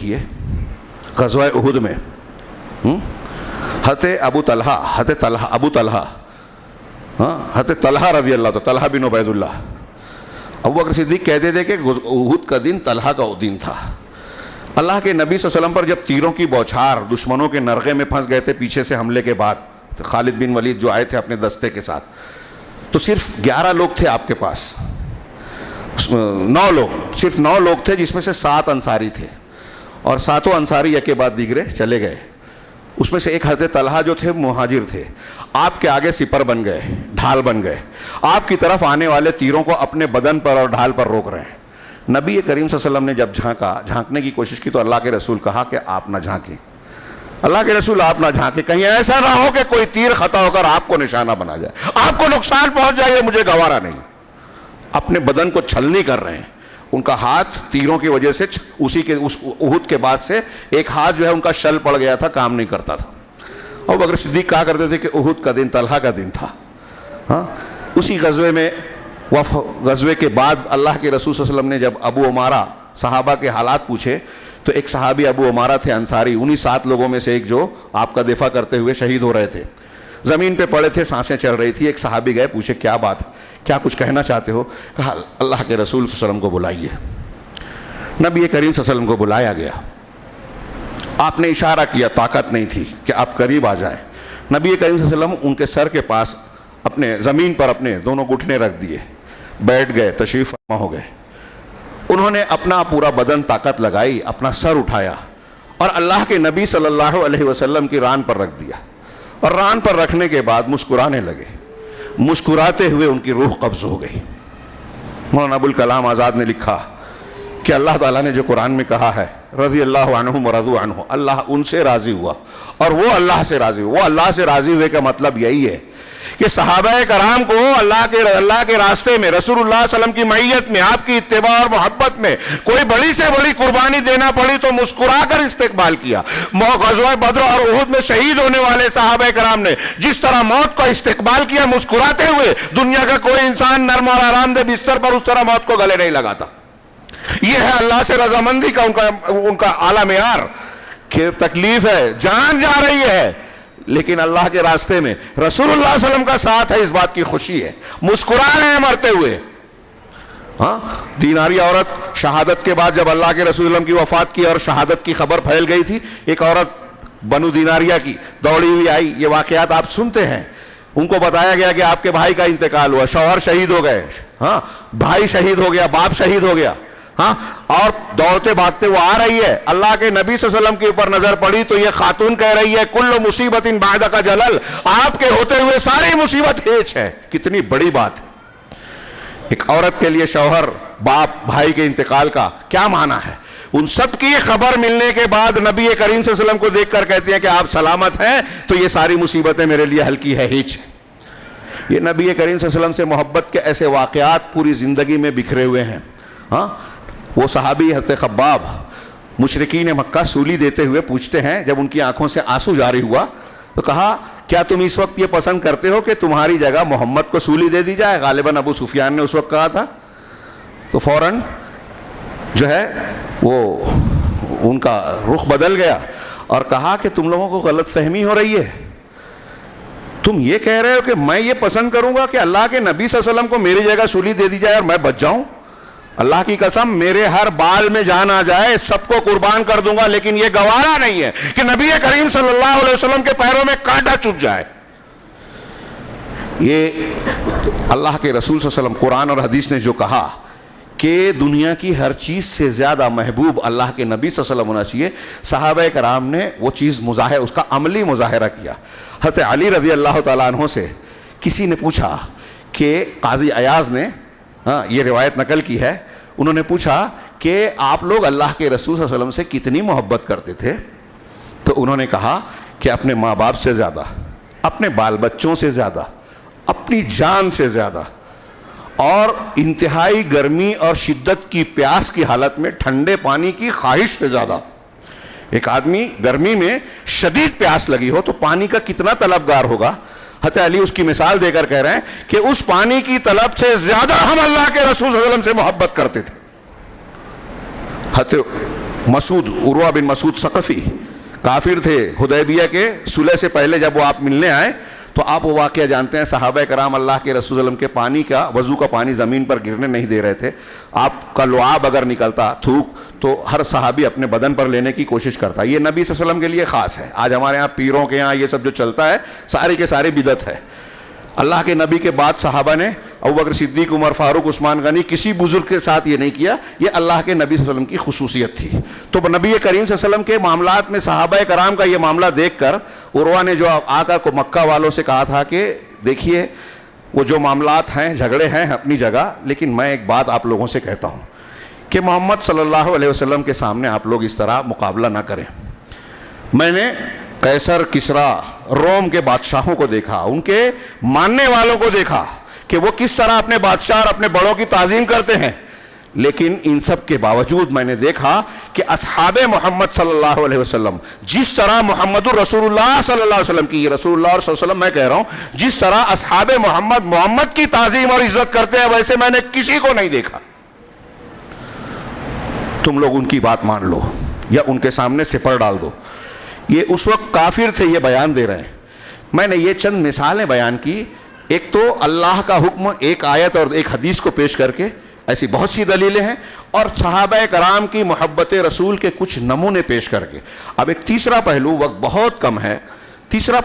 देखिए ग़ज़वा उहुद में हज़रत अबू तलहा रज़ी अल्लाह, तलहा बिन उबैदुल्लाह, अबू बकर सिद्दीक़ कहते थे कि उहुद का दिन तलहा का दिन था। अल्लाह के नबी सल्लल्लाहु अलैहि वसल्लम पर जब तीरों की बौछार, दुश्मनों के नरगे में फंस गए थे पीछे से हमले के बाद, तो खालिद बिन वलीद जो आए थे अपने दस्ते के साथ, तो सिर्फ 11 लोग थे आपके पास, 9 लोग, सिर्फ 9 लोग थे, जिसमें से 7 अंसारी थे, और 7 अंसारी एक के बाद दीगरे चले गए। उसमें से एक हज़रत तलहा जो थे मुहाजिर थे, आपके आगे सिपर बन गए, ढाल बन गए, आपकी तरफ आने वाले तीरों को अपने बदन पर और ढाल पर रोक रहे हैं। नबी करीम सल्लल्लाहु अलैहि वसल्लम ने जब झांकने की कोशिश की तो अल्लाह के रसूल कहा कि आप ना झांकें, अल्लाह के रसूल आप ना झांकें, कहीं ऐसा ना हो कि कोई तीर खता होकर आपको निशाना बना जाए, आपको नुकसान पहुंच जाए, ये मुझे गवारा नहीं। अपने बदन को छलनी कर रहे हैं। उनका हाथ तीरों की वजह से उस उहुद के बाद से एक हाथ जो है उनका शल पड़ गया था, काम नहीं करता था। और बकर सिद्दीक़ कहा करते थे कि उहुद का दिन तलहा का दिन था। हाँ, उसी गज़वे में गज़वे के बाद अल्लाह के रसूल सल्लल्लाहु अलैहि वसल्लम ने जब अबू उमारा सहाबा के हालात पूछे तो एक सहाबी अबू उमारा थे अंसारी, उन्हीं 7 लोगों में से एक जो आपका दिफा करते हुए शहीद हो रहे थे, ज़मीन पे पड़े थे, सांसें चल रही थी। एक सहाबी गए, पूछे क्या बात, क्या कुछ कहना चाहते हो? कहा अल्लाह के रसूल सल्लल्लाहु अलैहि वसल्लम को बुलाइए। नबी करीम सल्लल्लाहु अलैहि वसल्लम को बुलाया गया। आपने इशारा किया, ताकत नहीं थी कि आप करीब आ जाएं। नबी करीम सल्लल्लाहु अलैहि वसल्लम उनके सर के पास अपने ज़मीन पर अपने दोनों घुटने रख दिए, बैठ गए, तशरीफ़ फरमा हो गए। उन्होंने अपना पूरा बदन ताकत लगाई, अपना सर उठाया और अल्लाह के नबी सल्लल्लाहु अलैहि वसल्लम की रान पर रख दिया, और रान पर रखने के बाद मुस्कुराने लगे। मुस्कुराते हुए उनकी रूह कब्ज़ हो गई। मौलाना अबुल कलाम आज़ाद ने लिखा कि अल्लाह ताला ने जो कुरान में कहा है रज़ी अल्लाहु अन्हुम व रज़ू अन्हु, अल्लाह उनसे राज़ी हुआ और वो अल्लाह से राज़ी हुआ। वो अल्लाह से राज़ी हुए का मतलब यही है कि सहाबाए कराम को अल्लाह के रास्ते में, रसूलुल्लाह सल्लल्लाहु अलैहि वसल्लम की मैयत में, आपकी इत्तिबा और मोहब्बत में कोई बड़ी से बड़ी कुर्बानी देना पड़ी तो मुस्कुरा कर इस्तेकबाल किया। ग़ज़वा बद्र और उहुद में शहीद होने वाले सहाबाए कराम ने जिस तरह मौत का इस्तेकबाल किया मुस्कुराते हुए, दुनिया का कोई इंसान नर्म और आरामदेह बिस्तर पर उस तरह मौत को गले नहीं लगाता। यह है अल्लाह से रजामंदी का उनका आला मेयार कि तकलीफ है, जान जा रही है, लेकिन अल्लाह के रास्ते में रसूलुल्लाह सल्लल्लाहु अलैहि वसल्लम का साथ है, इस बात की खुशी है, मुस्कुरा रहे हैं मरते हुए। हाँ, दीनारी औरत शहादत के बाद जब अल्लाह के रसूल की वफात की और शहादत की खबर फैल गई थी, एक औरत बनु दीनारिया की दौड़ी हुई आई। ये वाकयात आप सुनते हैं। उनको बताया गया कि आपके भाई का इंतकाल हुआ, शौहर शहीद हो गए, हाँ, भाई शहीद हो गया, बाप शहीद हो गया, हाँ, और दौड़ते भागते वो आ रही है। अल्लाह के नबी सल्लल्लाहु अलैहि वसल्लम के ऊपर नजर पड़ी तो ये खातून कह रही है कुल्लु मुसीबतिन बादा का जलल, आपके होते हुए सारी मुसीबत हेच है। कितनी बड़ी बात है। एक औरत के लिए शौहर, बाप, भाई के इंतकाल का क्या माना है। उन सब की खबर मिलने के बाद नबी करीम सल्लल्लाहु अलैहि वसल्लम को देखकर कहती है कि आप सलामत हैं, तो ये सारी मुसीबतें मेरे लिए हल्की है, हिच। ये नबी करीम सल्लल्लाहु अलैहि वसल्लम से मोहब्बत के ऐसे वाकयात पूरी जिंदगी में बिखरे हुए हैं। हाँ, वो सहाबी हज़रत खब्बाब मुशरिकीन मक्का सूली देते हुए पूछते हैं, जब उनकी आंखों से आंसू जारी हुआ तो कहा क्या तुम इस वक्त ये पसंद करते हो कि तुम्हारी जगह मोहम्मद को सूली दे दी जाए? गालिबन अबू सुफियान ने उस वक्त कहा था। तो फौरन जो है वो उनका रुख बदल गया और कहा कि तुम लोगों को गलत फहमी हो रही है। तुम ये कह रहे हो कि मैं ये पसंद करूंगा कि अल्लाह के नबी सल्लल्लाहु अलैहि वसल्लम को मेरी जगह सूली दे दी जाए और मैं बच जाऊं? अल्लाह की कसम, मेरे हर बाल में जान आ जाए, सबको कुर्बान कर दूंगा, लेकिन यह गवारा नहीं है कि नबी करीम सल्लल्लाहु अलैहि वसल्लम के पैरों में कांटा चुभ जाए। ये अल्लाह के रसूल सल्लल्लाहु अलैहि वसल्लम, कुरान और हदीस ने जो कहा कि दुनिया की हर चीज़ से ज़्यादा महबूब अल्लाह के नबी सल्लल्लाहु अलैहि वसल्लम होना चाहिए, सहाबा कराम ने वो चीज़ उसका अमली मुज़ाहिरा किया। हज़रत अली रज़ी अल्लाह तआला अन्हु से किसी ने पूछा कि काजी अयाज़ ने ये रिवायत नकल की है, उन्होंने पूछा कि आप लोग अल्लाह के रसूल सल्लल्लाहु अलैहि वसल्लम से कितनी मोहब्बत करते थे? तो उन्होंने कहा कि अपने माँ बाप से ज़्यादा, अपने बाल बच्चों से ज़्यादा, अपनी जान से ज़्यादा, और इंतहाई गर्मी और शिद्दत की प्यास की हालत में ठंडे पानी की ख्वाहिश से ज़्यादा। एक आदमी गर्मी में शदीद प्यास लगी हो तो पानी का कितना तलबगार होगा। हज़रत अली उसकी मिसाल देकर कह रहे हैं कि उस पानी की तलब से ज्यादा हम अल्लाह के रसूल सल्लल्लाहु अलैहि वसल्लम से मोहब्बत करते थे। हज़रत मसूद, उर्वा बिन मसूद सकफ़ी काफिर थे। हुदैबिया के सुलह से पहले जब वो आप मिलने आए तो आप वो वाक़या जानते हैं, सहाबा कराम अल्लाह के रसूल सल्लल्लाहु अलैहि वसल्लम के पानी का, वज़ू का पानी ज़मीन पर गिरने नहीं दे रहे थे। आपका लुआब अगर निकलता, थूक, तो हर सहाबी अपने बदन पर लेने की कोशिश करता। ये नबी सल्लल्लाहु अलैहि वसल्लम के लिए ख़ास है। आज हमारे यहाँ पीरों के यहाँ ये सब जो चलता है सारे के सारे बिदत है। अल्लाह के नबी के बाद सहाबा ने, अबू बकर सिद्दीक, उमर फारूक, उस्मान गनी, किसी बुजुर्ग के साथ ये नहीं किया। ये अल्लाह के नबी सल्लल्लाहु अलैहि वसल्लम की खुसूसियत थी। तो नबी करीम सल्लल्लाहु अलैहि वसल्लम के मामलात में सहाबा कराम का ये मामला देखकर उर्वा ने जो आकर को मक्का वालों से कहा था कि देखिए वो जो मामलात हैं, झगड़े हैं अपनी जगह, लेकिन मैं एक बात आप लोगों से कहता हूँ कि मोहम्मद सल्लल्लाहु अलैहि वसल्लम के सामने आप लोग इस तरह मुकाबला ना करें। मैंने कैसर, किसरा, रोम के बादशाहों को देखा, उनके मानने वालों को देखा कि वो किस तरह अपने बादशाह और अपने बड़ों की ताज़ीम करते हैं, लेकिन इन सब के बावजूद मैंने देखा कि असहाबे मोहम्मद सल्लल्लाहु अलैहि वसल्लम जिस तरह मोहम्मदुर रसूलुल्लाह सल्लल्लाहु अलैहि वसल्लम की, रसूलुल्लाह सल्लल्लाहु अलैहि वसल्लम मैं कह रहा हूँ, जिस तरह असहाबे मोहम्मद की ताज़ीम और इज्जत करते हैं, वैसे मैंने किसी को नहीं देखा। तुम लोग उनकी बात मान लो या उनके सामने सिपर डाल दो। ये उस वक्त काफिर थे, ये बयान दे रहे हैं। मैंने ये चंद मिसालें बयान की, एक तो अल्लाह का हुक्म, एक आयत और एक हदीस को पेश करके, ऐसी बहुत सी दलीलें हैं, और सहाबा कराम की मोहब्बत रसूल के कुछ नमूने पेश करके। अब एक तीसरा पहलू, वक्त बहुत कम है, तीसरा